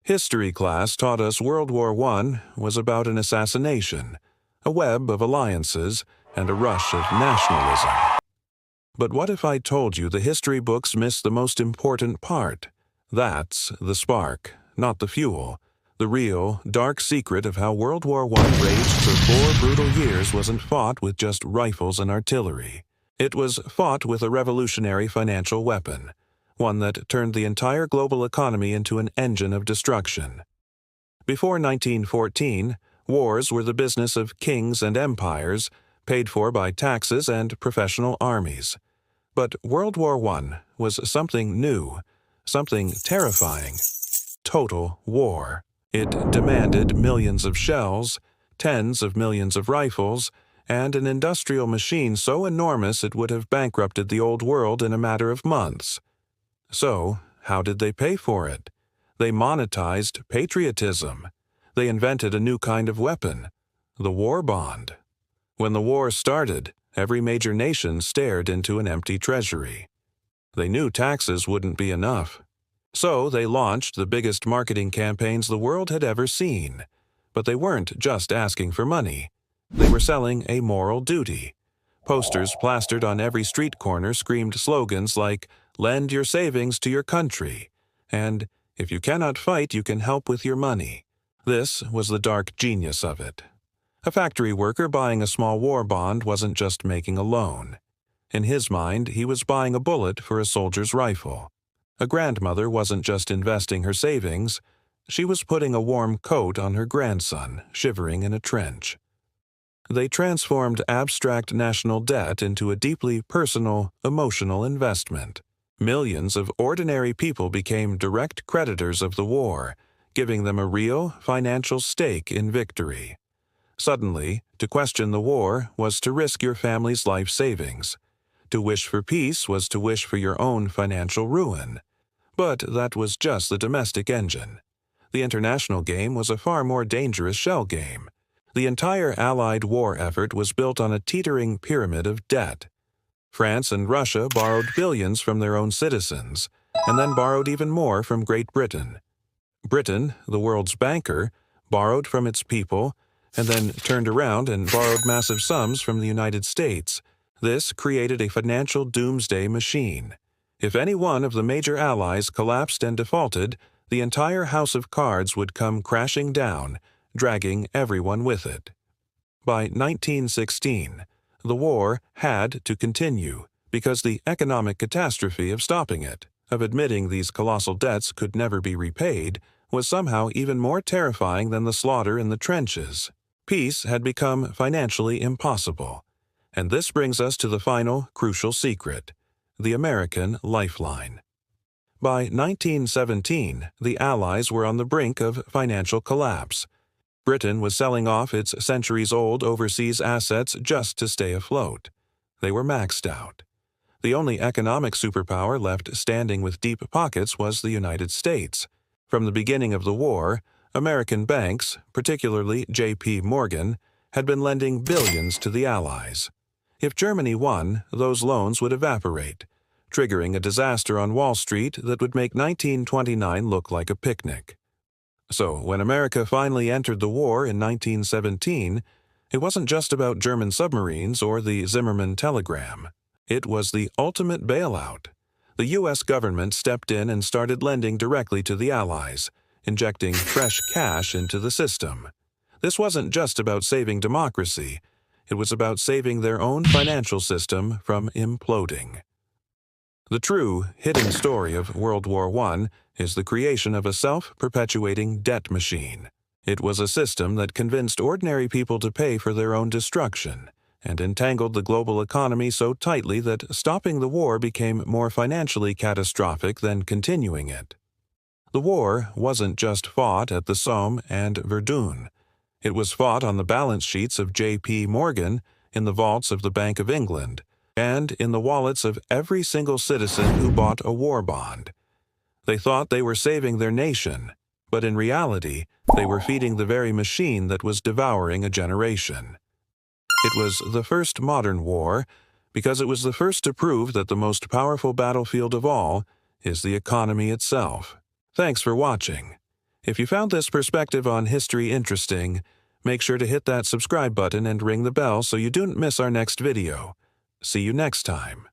History class taught us World War I was about an assassination, a web of alliances, and a rush of nationalism. But what if I told you the history books miss the most important part? That's the spark, not the fuel. The real, dark secret of how World War I raged for 4 brutal years wasn't fought with just rifles and artillery. It was fought with a revolutionary financial weapon, one that turned the entire global economy into an engine of destruction. Before 1914, wars were the business of kings and empires, paid for by taxes and professional armies. But World War I was something new, something terrifying. Total war. It demanded millions of shells, tens of millions of rifles, and an industrial machine so enormous it would have bankrupted the old world in a matter of months. So, how did they pay for it? They monetized patriotism. They invented a new kind of weapon, the war bond. When the war started, every major nation stared into an empty treasury. They knew taxes wouldn't be enough. So they launched the biggest marketing campaigns the world had ever seen. But they weren't just asking for money. They were selling a moral duty. Posters plastered on every street corner screamed slogans like, "Lend your savings to your country," and "If you cannot fight, you can help with your money." This was the dark genius of it. A factory worker buying a small war bond wasn't just making a loan. In his mind, he was buying a bullet for a soldier's rifle. A grandmother wasn't just investing her savings, she was putting a warm coat on her grandson, shivering in a trench. They transformed abstract national debt into a deeply personal, emotional investment. Millions of ordinary people became direct creditors of the war, giving them a real financial stake in victory. Suddenly, to question the war was to risk your family's life savings. To wish for peace was to wish for your own financial ruin. But that was just the domestic engine. The international game was a far more dangerous shell game. The entire Allied war effort was built on a teetering pyramid of debt. France and Russia borrowed billions from their own citizens, and then borrowed even more from Great Britain. Britain, the world's banker, borrowed from its people, and then turned around and borrowed massive sums from the United States. This created a financial doomsday machine. If any one of the major allies collapsed and defaulted, the entire house of cards would come crashing down, dragging everyone with it. By 1916, the war had to continue because the economic catastrophe of stopping it, of admitting these colossal debts could never be repaid, was somehow even more terrifying than the slaughter in the trenches. Peace had become financially impossible. And this brings us to the final, crucial secret, the American lifeline. By 1917, the Allies were on the brink of financial collapse. Britain was selling off its centuries-old overseas assets just to stay afloat. They were maxed out. The only economic superpower left standing with deep pockets was the United States. From the beginning of the war, American banks, particularly J.P. Morgan, had been lending billions to the Allies. If Germany won, those loans would evaporate, triggering a disaster on Wall Street that would make 1929 look like a picnic. So, when America finally entered the war in 1917, it wasn't just about German submarines or the Zimmermann telegram. It was the ultimate bailout. The U.S. government stepped in and started lending directly to the Allies, injecting fresh cash into the system. This wasn't just about saving democracy. It was about saving their own financial system from imploding. The true, hidden story of World War I is the creation of a self-perpetuating debt machine. It was a system that convinced ordinary people to pay for their own destruction, and entangled the global economy so tightly that stopping the war became more financially catastrophic than continuing it. The war wasn't just fought at the Somme and Verdun. It was fought on the balance sheets of J.P. Morgan, in the vaults of the Bank of England, and in the wallets of every single citizen who bought a war bond. They thought they were saving their nation, but in reality, they were feeding the very machine that was devouring a generation. It was the first modern war because it was the first to prove that the most powerful battlefield of all is the economy itself. Thanks for watching. If you found this perspective on history interesting, make sure to hit that subscribe button and ring the bell so you don't miss our next video. See you next time.